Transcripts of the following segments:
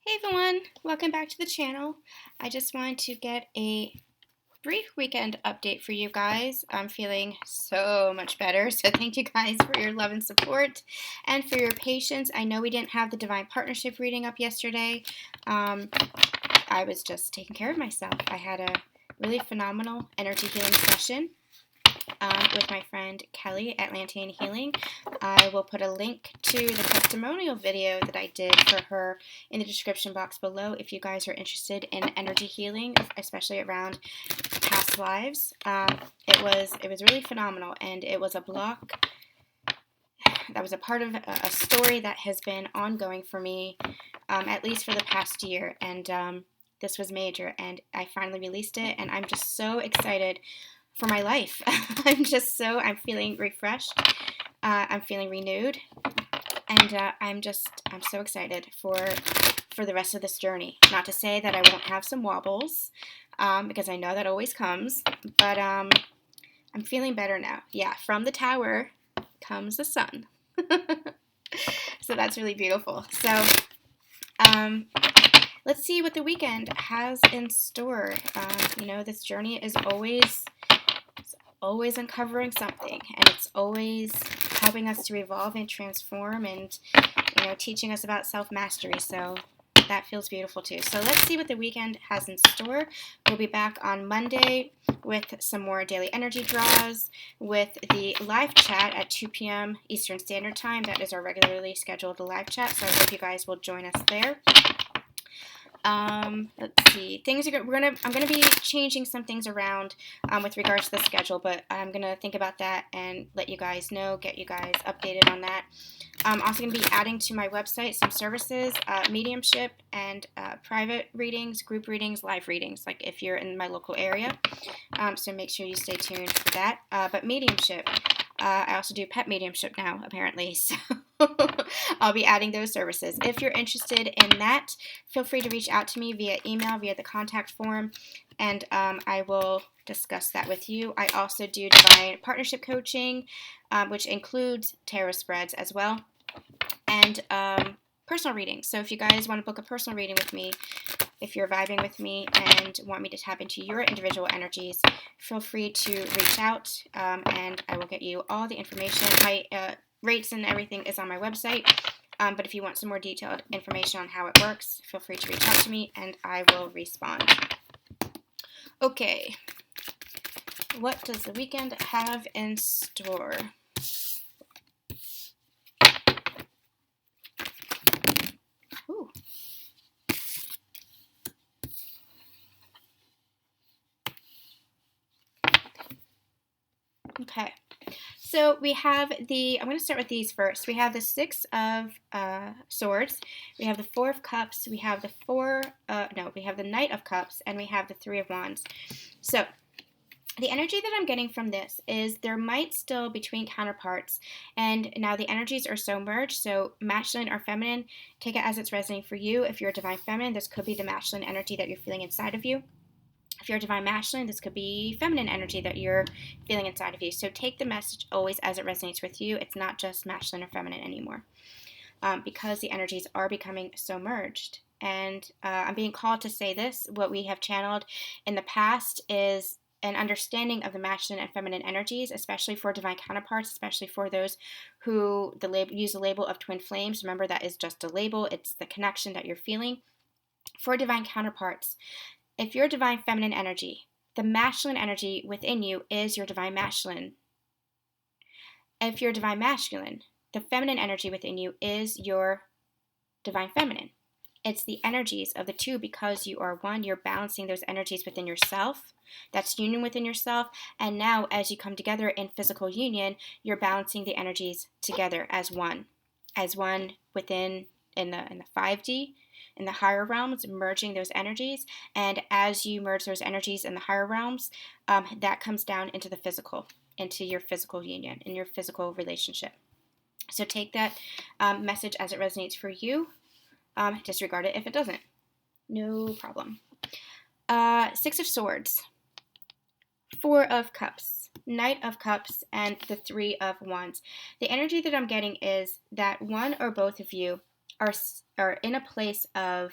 Hey everyone, welcome back to the channel. I just wanted to get a brief weekend update for you guys. I'm feeling so much better, so thank you guys for your love and support and for your patience. I know we didn't have the Divine Partnership reading up yesterday. I was just taking care of myself. I had a really phenomenal energy healing session with my friend Kelly at Atlantean Healing. I will put a link to the testimonial video that I did for her in the description box below if you guys are interested in energy healing, especially around past lives. It was really phenomenal, and it was a block that was a part of a story that has been ongoing for me at least for the past year, and this was major, and I finally released it, and I'm just so excited for my life. I'm feeling refreshed. I'm feeling renewed, and I'm so excited for the rest of this journey. Not to say that I won't have some wobbles, because I know that always comes, but I'm feeling better now. Yeah, from the tower comes the sun. So that's really beautiful. So let's see what the weekend has in store. This journey is always uncovering something, and it's always helping us to evolve and transform, and teaching us about self-mastery. So that feels beautiful too. So let's see what the weekend has in store. We'll be back on Monday with some more daily energy draws, with the live chat at 2 p.m. Eastern Standard Time. That is our regularly scheduled live chat, so I hope you guys will join us there. Let's see. I'm gonna be changing some things around with regards to the schedule, but I'm gonna think about that and let you guys know, get you guys updated on that. I'm also gonna be adding to my website some services, mediumship and private readings, group readings, live readings, like if you're in my local area. So make sure you stay tuned for that. But mediumship. I also do pet mediumship now, apparently, so I'll be adding those services. If you're interested in that, feel free to reach out to me via email, via the contact form, and I will discuss that with you. I also do divine partnership coaching, which includes tarot spreads as well, and personal readings. So if you guys want to book a personal reading with me, if you're vibing with me and want me to tap into your individual energies, feel free to reach out, and I will get you all the information. My rates and everything is on my website, but if you want some more detailed information on how it works, feel free to reach out to me, and I will respond. Okay, what does the weekend have in store? Ooh. Okay, so we have I'm going to start with these first. We have the Six of Swords, we have the Four of Cups, we have we have the Knight of Cups, and we have the Three of Wands. So the energy that I'm getting from this is there might still between counterparts, and now the energies are so merged, so masculine or feminine, take it as it's resonating for you. If you're a divine feminine, this could be the masculine energy that you're feeling inside of you. If you're a divine masculine, this could be feminine energy that you're feeling inside of you. So take the message always as it resonates with you. It's not just masculine or feminine anymore, because the energies are becoming so merged. And I'm being called to say this. What we have channeled in the past is an understanding of the masculine and feminine energies, especially for divine counterparts, especially for those who use the label of twin flames. Remember, that is just a label. It's the connection that you're feeling. For divine counterparts, if you're divine feminine energy, the masculine energy within you is your divine masculine. If you're divine masculine, the feminine energy within you is your divine feminine. It's the energies of the two, because you are one. You're balancing those energies within yourself. That's union within yourself. And now as you come together in physical union, you're balancing the energies together as one within in the 5D, in the higher realms, merging those energies. And as you merge those energies in the higher realms, that comes down into the physical, into your physical union, in your physical relationship. So take that message as it resonates for you. Disregard it if it doesn't. No problem. Six of Swords, Four of Cups, Knight of Cups, and the Three of Wands. The energy that I'm getting is that one or both of you are in a place of,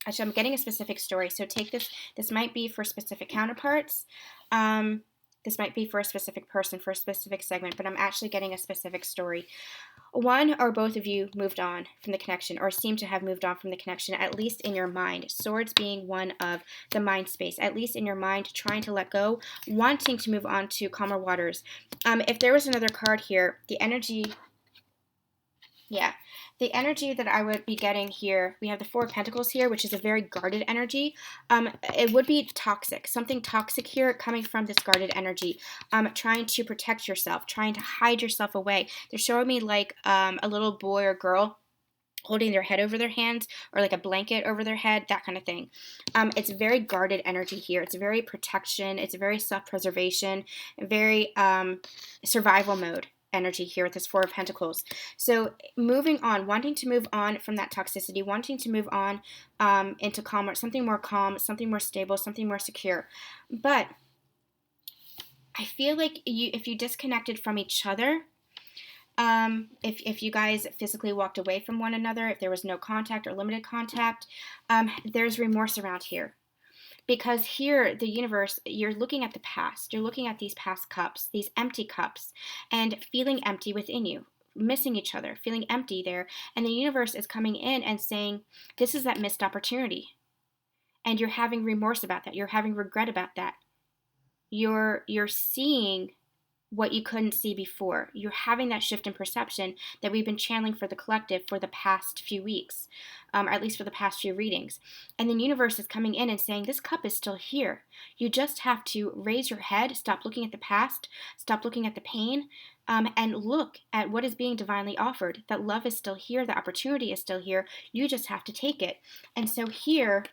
actually, I'm getting a specific story. So take this. This might be for specific counterparts. This might be for a specific person, for a specific segment, but I'm actually getting a specific story. One or both of you moved on from the connection, or seem to have moved on from the connection, at least in your mind. Swords being one of the mind space, at least in your mind, trying to let go, wanting to move on to calmer waters. If there was another card here, the energy, yeah, the energy that I would be getting here, we have the Four of Pentacles here, which is a very guarded energy. It would be toxic, something toxic here coming from this guarded energy, trying to protect yourself, trying to hide yourself away. They're showing me like a little boy or girl holding their head over their hands, or like a blanket over their head, that kind of thing. It's very guarded energy here. It's very protection. It's very self-preservation, very survival mode energy here with this Four of Pentacles. So moving on, wanting to move on from that toxicity, wanting to move on into calmer, something more calm, something more stable, something more secure. But I feel like if you disconnected from each other, if you guys physically walked away from one another, if there was no contact or limited contact, there's remorse around here. Because here, the universe, you're looking at the past. You're looking at these past cups, these empty cups, and feeling empty within you, missing each other, feeling empty there. And the universe is coming in and saying, this is that missed opportunity. And you're having remorse about that. You're having regret about that. You're seeing what you couldn't see before. You're having that shift in perception that we've been channeling for the collective for the past few weeks, or at least for the past few readings. And the universe is coming in and saying, this cup is still here. You just have to raise your head, stop looking at the past, stop looking at the pain, and look at what is being divinely offered. That love is still here, the opportunity is still here. You just have to take it. And so here,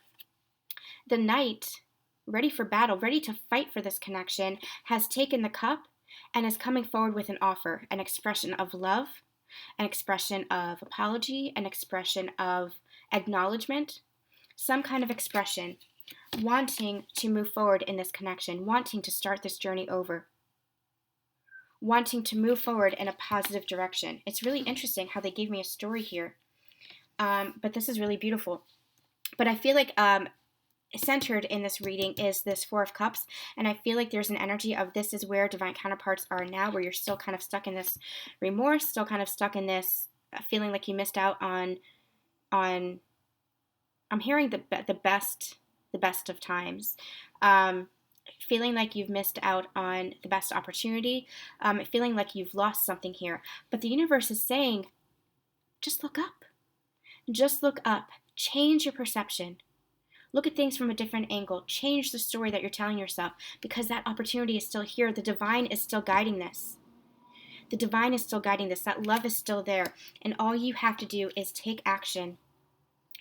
the knight, ready for battle, ready to fight for this connection, has taken the cup and is coming forward with an offer, an expression of love, an expression of apology, an expression of acknowledgement, some kind of expression, wanting to move forward in this connection, wanting to start this journey over, wanting to move forward in a positive direction. It's really interesting how they gave me a story here, but this is really beautiful. But I feel like centered in this reading is this Four of Cups, and I feel like there's an energy of this is where divine counterparts are now, where you're still kind of stuck in this remorse, still kind of stuck in this feeling like you missed out on I'm hearing the best of times, feeling like you've missed out on the best opportunity, feeling like you've lost something here. But the universe is saying, just look up, change your perception. Look at things from a different angle. Change the story that you're telling yourself, because that opportunity is still here. The divine is still guiding this. The divine is still guiding this. That love is still there. And all you have to do is take action.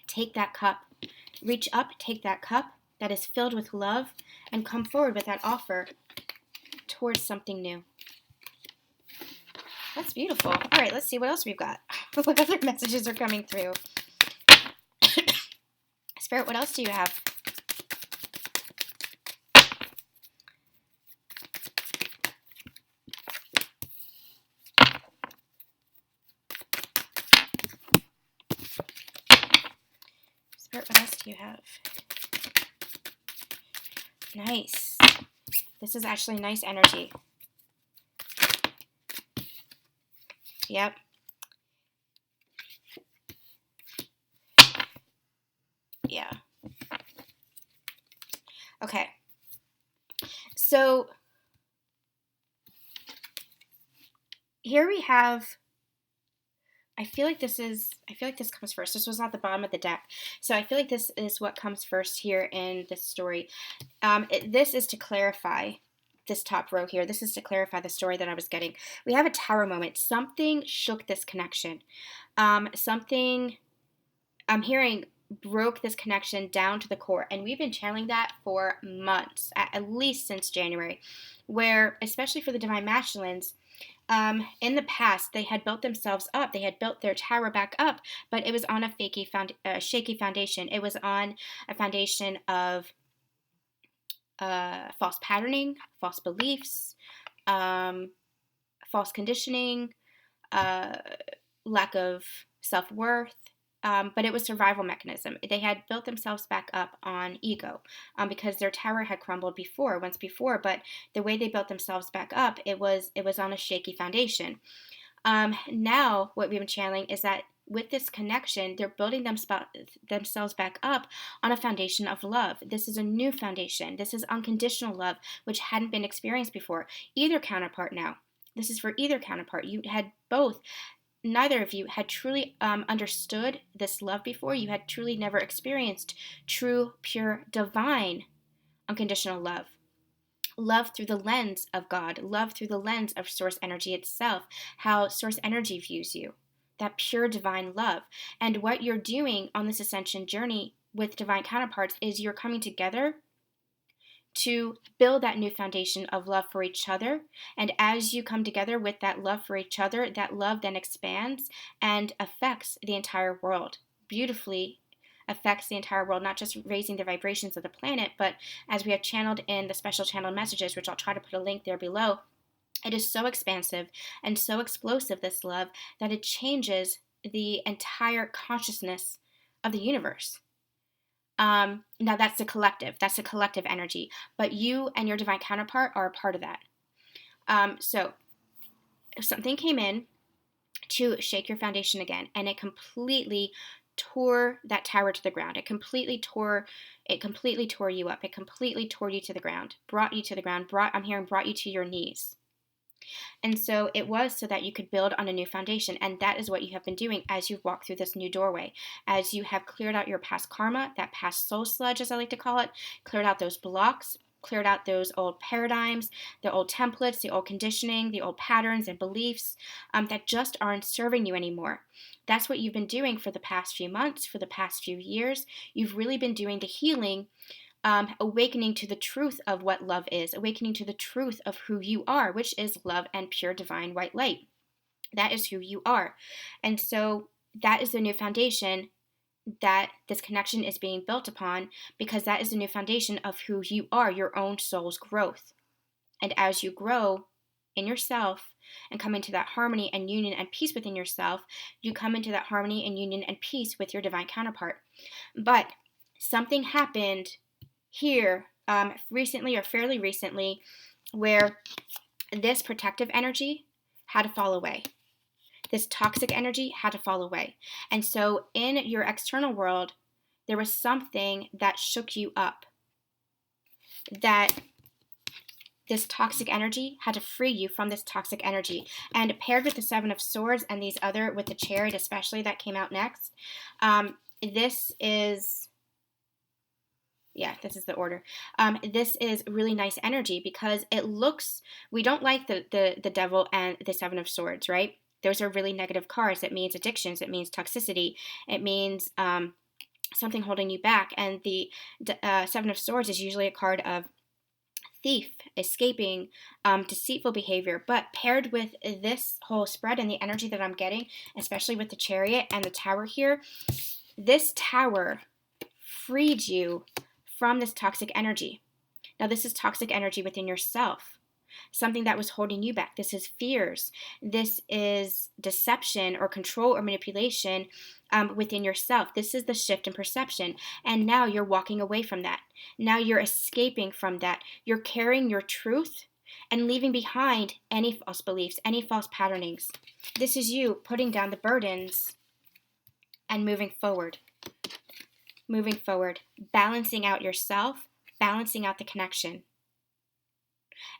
Take that cup. Reach up, take that cup that is filled with love, and come forward with that offer towards something new. That's beautiful. All right, let's see what else we've got. What other messages are coming through? Spirit, what else do you have? Spirit, what else do you have? Nice. This is actually nice energy. Yep. Yeah. Okay. So here we have, I feel like this comes first. This was not the bottom of the deck. So I feel like this is what comes first here in this story. This is to clarify this top row here. This is to clarify the story that I was getting. We have a tower moment. Something shook this connection. Something I'm hearing broke this connection down to the core. And we've been channeling that for months, at least since January, where, especially for the Divine Masculines, in the past, they had built themselves up. They had built their tower back up, but it was on a shaky foundation. It was on a foundation of false patterning, false beliefs, false conditioning, lack of self-worth, but it was survival mechanism. They had built themselves back up on ego because their tower had crumbled once before, but the way they built themselves back up, it was on a shaky foundation. Now, what we've been channeling is that with this connection, they're building themselves back up on a foundation of love. This is a new foundation. This is unconditional love, which hadn't been experienced before. Either counterpart now. This is for either counterpart. You had both. Neither of you had truly understood this love before. You had truly never experienced true, pure, divine, unconditional love. Love through the lens of God, love through the lens of source energy itself, how source energy views you, that pure divine love. And what you're doing on this ascension journey with divine counterparts is you're coming together to build that new foundation of love for each other. And as you come together with that love for each other, that love then expands and affects the entire world, beautifully affects the entire world, not just raising the vibrations of the planet, but as we have channeled in the special channel messages, which I'll try to put a link there below, it is so expansive and so explosive, this love, that it changes the entire consciousness of the universe. Now that's the collective energy, but you and your divine counterpart are a part of that. So something came in to shake your foundation again, and it completely tore that tower to the ground. It completely tore you up. It completely tore you to the ground, brought you to the ground, brought you to your knees. And so it was so that you could build on a new foundation. And that is what you have been doing as you walk through this new doorway. As you have cleared out your past karma, that past soul sludge, as I like to call it, cleared out those blocks, cleared out those old paradigms, the old templates, the old conditioning, the old patterns and beliefs that just aren't serving you anymore. That's what you've been doing for the past few months, for the past few years. You've really been doing the healing, awakening to the truth of what love is, awakening to the truth of who you are, which is love and pure divine white light. That is who you are. And so that is the new foundation that this connection is being built upon, because that is the new foundation of who you are, your own soul's growth. And as you grow in yourself and come into that harmony and union and peace within yourself, you come into that harmony and union and peace with your divine counterpart. But something happened here recently, or fairly recently, where this protective energy had to fall away. This toxic energy had to fall away. And so in your external world, there was something that shook you up, that this toxic energy had to free you from this toxic energy. And paired with the Seven of Swords and these other, with the Chariot especially that came out next, this is the order. This is really nice energy, because it looks, we don't like the Devil and the Seven of Swords, right? Those are really negative cards. It means addictions. It means toxicity. It means something holding you back. And the Seven of Swords is usually a card of thief, escaping, deceitful behavior. But paired with this whole spread and the energy that I'm getting, especially with the Chariot and the Tower here, this Tower freed you from this toxic energy. Now, this is toxic energy within yourself. Something that was holding you back. This is fears. This is deception or control or manipulation within yourself. This is the shift in perception. And now you're walking away from that. Now you're escaping from that. You're carrying your truth and leaving behind any false beliefs, any false patternings. This is you putting down the burdens and moving forward. Moving forward. Balancing out yourself, balancing out the connection,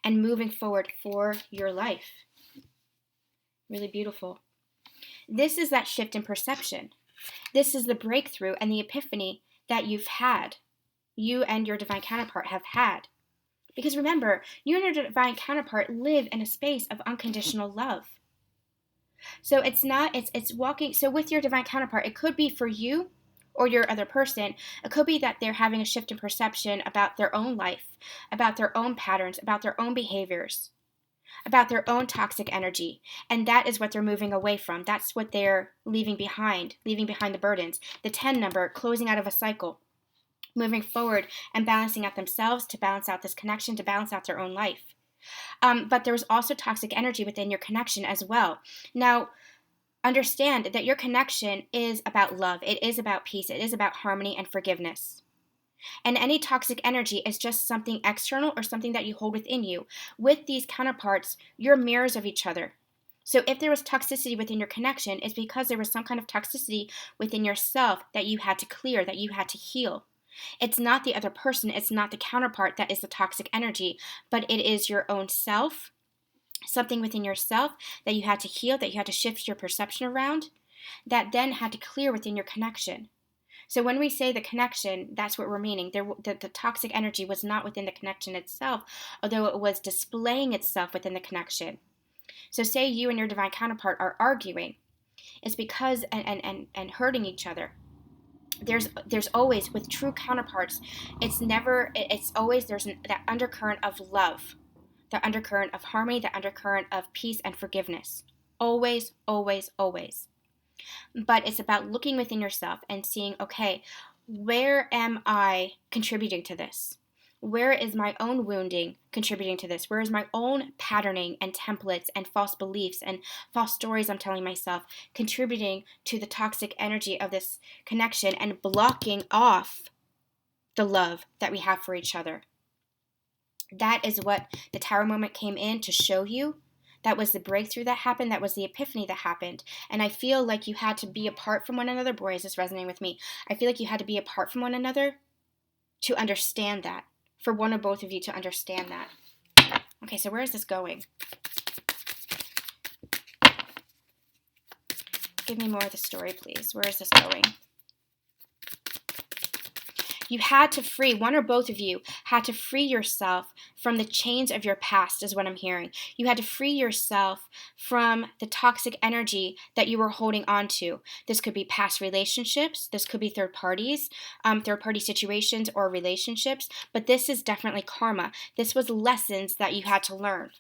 and moving forward for your life. Really beautiful. This is that shift in perception. This is the breakthrough and the epiphany that you've had. You and your divine counterpart have had. Because remember, you and your divine counterpart live in a space of unconditional love. So it's walking, so with your divine counterpart, it could be for you or your other person, it could be that they're having a shift in perception about their own life, about their own patterns, about their own behaviors, about their own toxic energy. And that is what they're moving away from. That's what they're leaving behind the burdens. The 10 number, closing out of a cycle, moving forward and balancing out themselves to balance out this connection, to balance out their own life. But there was also toxic energy within your connection as well. Now, understand that your connection is about love. It is about peace. It is about harmony and forgiveness. And any toxic energy is just something external or something that you hold within you. With these counterparts, you're mirrors of each other. So if there was toxicity within your connection, it's because there was some kind of toxicity within yourself that you had to clear, that you had to heal. It's not the other person, it's not the counterpart that is the toxic energy, but it is your own self, something within yourself that you had to heal, that you had to shift your perception around, that then had to clear within your connection. So when we say the connection, that's what we're meaning. The toxic energy was not within the connection itself, although it was displaying itself within the connection. So say you and your divine counterpart are arguing. It's because and hurting each other. There's always, with true counterparts, it's always there's that undercurrent of love, the undercurrent of harmony, the undercurrent of peace and forgiveness. Always, always, always. But it's about looking within yourself and seeing, okay, where am I contributing to this? Where is my own wounding contributing to this? Where is my own patterning and templates and false beliefs and false stories I'm telling myself contributing to the toxic energy of this connection and blocking off the love that we have for each other? That is what the Tower moment came in to show you. That was the breakthrough that happened. That was the epiphany that happened. And I feel like you had to be apart from one another. Boy, is this resonating with me. I feel like you had to be apart from one another to understand that. For one or both of you to understand that. Okay, so where is this going? Give me more of the story, please. Where is this going? You had to free, one or both of you had to free yourself from the chains of your past, is what I'm hearing. You had to free yourself from the toxic energy that you were holding on to. This could be past relationships. This could be third party situations or relationships. But this is definitely karma. This was lessons that you had to learn.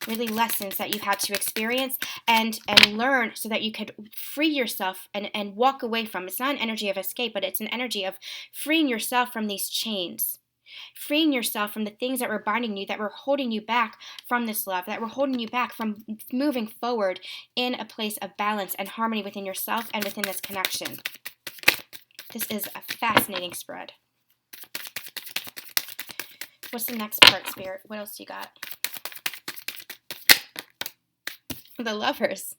Really lessons that you had to experience and learn so that you could free yourself and walk away from. It's not an energy of escape, but it's an energy of freeing yourself from these chains. Freeing yourself from the things that were binding you, that were holding you back from this love, that were holding you back from moving forward in a place of balance and harmony within yourself and within this connection. This is a fascinating spread. What's the next part, Spirit? What else do you got? The Lovers.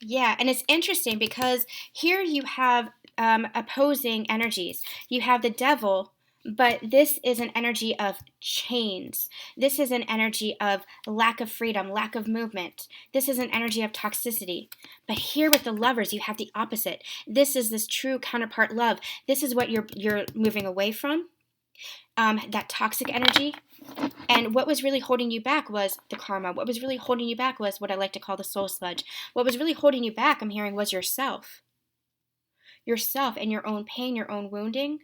Yeah, and it's interesting because here you have opposing energies. You have the Devil, but this is an energy of chains. This is an energy of lack of freedom, lack of movement. This is an energy of toxicity. But here with the Lovers, you have the opposite. This is this true counterpart love. This is what you're moving away from. That toxic energy. And what was really holding you back was the karma. What was really holding you back was what I like to call the soul sludge. What was really holding you back, I'm hearing, was yourself. Yourself and your own pain, your own wounding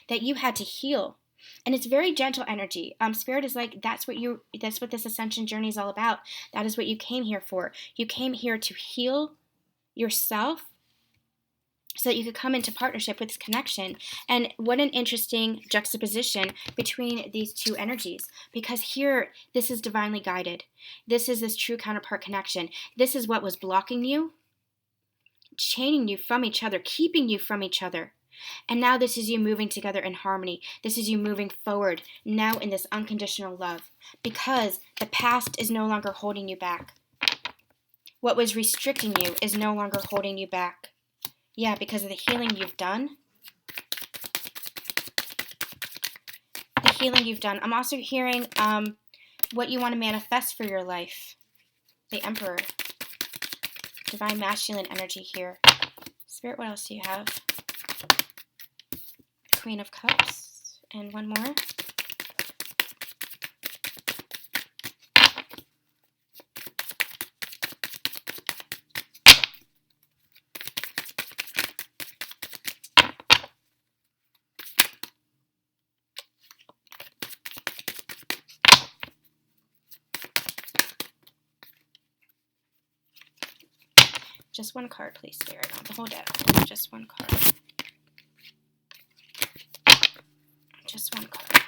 that you had to heal. And it's very gentle energy. Spirit is like, that's what this ascension journey is all about. That is what you came here for. You came here to heal yourself so that you could come into partnership with this connection. And what an interesting juxtaposition between these two energies. Because here, this is divinely guided. This is this true counterpart connection. This is what was blocking you, chaining you from each other, keeping you from each other. And now this is you moving together in harmony. This is you moving forward now in this unconditional love. Because the past is no longer holding you back. What was restricting you is no longer holding you back. Yeah, because of the healing you've done. The healing you've done. I'm also hearing what you want to manifest for your life. The Emperor. Divine masculine energy here. Spirit, what else do you have? The Queen of Cups. And one more. Just one card, please, Spirit. Not the whole deck. Just one card. Just one card.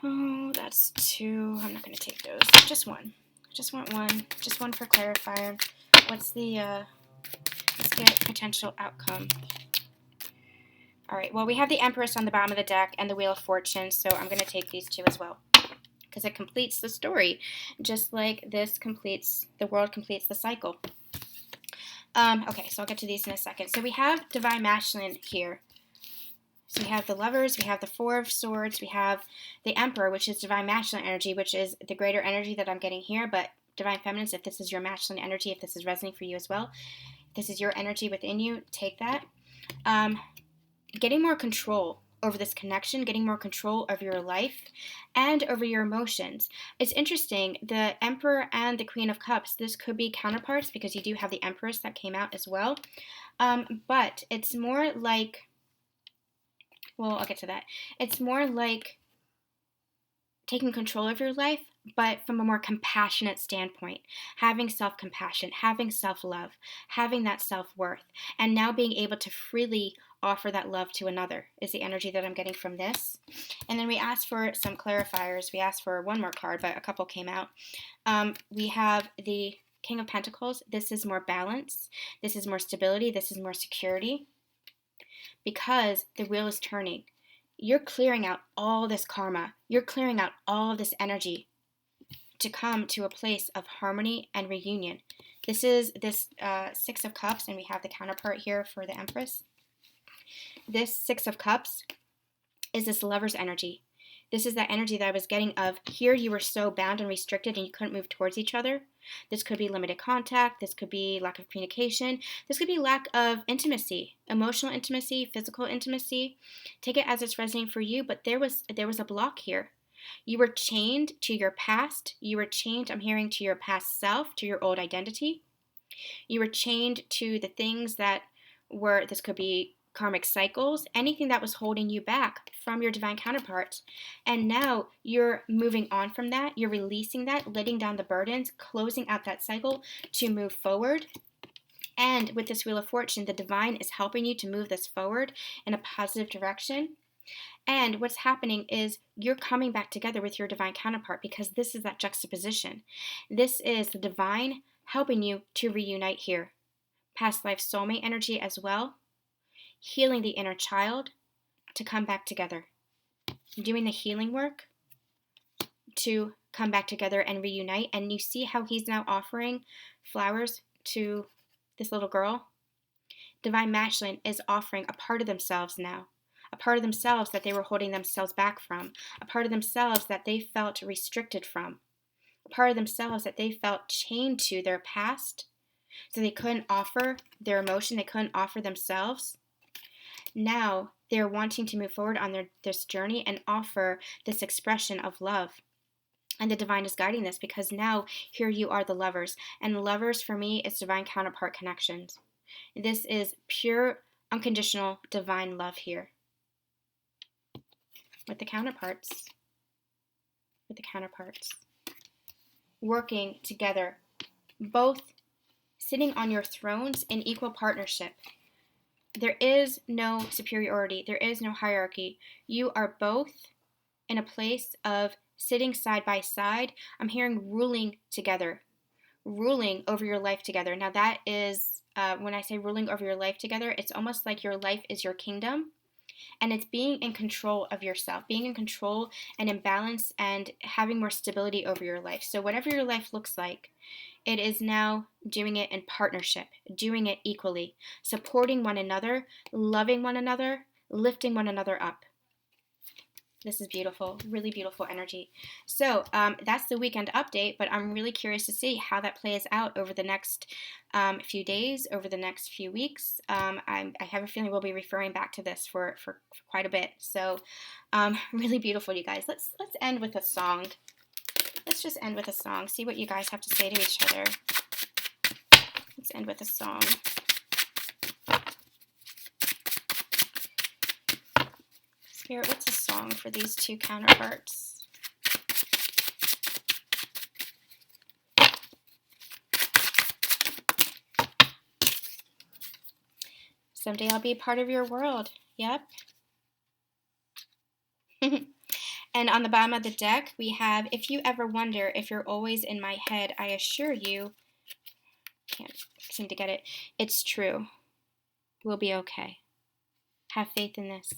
Oh, that's two. I'm not going to take those. Just one. Just want one. Just one for clarifier. What's the, let's get potential outcome. All right, well, we have the Empress on the bottom of the deck and the Wheel of Fortune, so I'm going to take these two as well because it completes the story, just like this completes, the world completes the cycle. Okay, so I'll get to these in a second. So we have Divine Masculine here. So we have the Lovers, we have the Four of Swords, we have the Emperor, which is Divine Masculine energy, which is the greater energy that I'm getting here, but Divine Feminine, if this is your masculine energy, if this is resonating for you as well, if this is your energy within you, take that. Getting more control over this connection, getting more control over your life and over your emotions. It's interesting, the Emperor and the Queen of Cups, this could be counterparts because you do have the Empress that came out as well. But it's more like, well, I'll get to that. It's more like taking control of your life, but from a more compassionate standpoint, having self-compassion, having self-love, having that self-worth, and now being able to freely offer that love to another is the energy that I'm getting from this. And then we asked for some clarifiers. We asked for one more card, but a couple came out. We have the King of Pentacles. This is more balance. This is more stability. This is more security because the wheel is turning. You're clearing out all this karma. You're clearing out all of this energy to come to a place of harmony and reunion. This is this Six of Cups, and we have the counterpart here for the Empress. This Six of Cups is this Lover's energy. This is that energy that I was getting of here you were so bound and restricted and you couldn't move towards each other. This could be limited contact. This could be lack of communication. This could be lack of intimacy, emotional intimacy, physical intimacy. Take it as it's resonating for you, but there was a block here. You were chained to your past. You were chained, I'm hearing, to your past self, to your old identity. You were chained to the things that were, this could be karmic cycles, anything that was holding you back from your divine counterparts. And now you're moving on from that. You're releasing that, letting down the burdens, closing out that cycle to move forward. And with this Wheel of Fortune, the divine is helping you to move this forward in a positive direction. And what's happening is you're coming back together with your divine counterpart because this is that juxtaposition. This is the divine helping you to reunite here. Past life soulmate energy as well. Healing the inner child to come back together. Doing the healing work to come back together and reunite. And you see how he's now offering flowers to this little girl? Divine Masculine is offering a part of themselves now. A part of themselves that they were holding themselves back from. A part of themselves that they felt restricted from. A part of themselves that they felt chained to their past. So they couldn't offer their emotion. They couldn't offer themselves. Now they're wanting to move forward on this journey and offer this expression of love. And the divine is guiding this because now here you are, the Lovers. And lovers for me is divine counterpart connections. This is pure, unconditional, divine love here. With the counterparts. Working together. Both sitting on your thrones in equal partnership. There is no superiority. There is no hierarchy. You are both in a place of sitting side by side. I'm hearing ruling together. Ruling over your life together. Now that is, when I say ruling over your life together, it's almost like your life is your kingdom. And it's being in control of yourself. Being in control and in balance and having more stability over your life. So whatever your life looks like, it is now doing it in partnership, doing it equally, supporting one another, loving one another, lifting one another up. This is beautiful, really beautiful energy. So that's the weekend update, but I'm really curious to see how that plays out over the next few days, over the next few weeks. I have a feeling we'll be referring back to this for quite a bit. So really beautiful, you guys. Let's end with a song. Let's just end with a song. See what you guys have to say to each other. Let's end with a song. Spirit, what's a song for these two counterparts? Someday I'll be part of your world. Yep. And on the bottom of the deck, we have, if you ever wonder if you're always in my head, I assure you, can't seem to get it, it's true. We'll be okay. Have faith in this.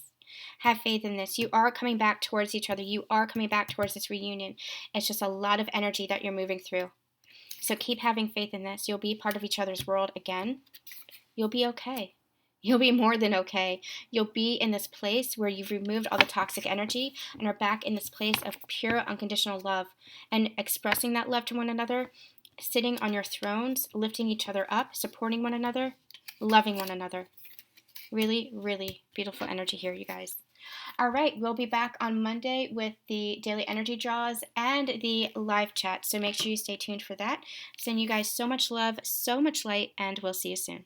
Have faith in this. You are coming back towards each other. You are coming back towards this reunion. It's just a lot of energy that you're moving through. So keep having faith in this. You'll be part of each other's world again. You'll be okay. You'll be more than okay. You'll be in this place where you've removed all the toxic energy and are back in this place of pure unconditional love and expressing that love to one another, sitting on your thrones, lifting each other up, supporting one another, loving one another. Really, really beautiful energy here, you guys. All right, we'll be back on Monday with the daily energy draws and the live chat. So make sure you stay tuned for that. Send you guys so much love, so much light, and we'll see you soon.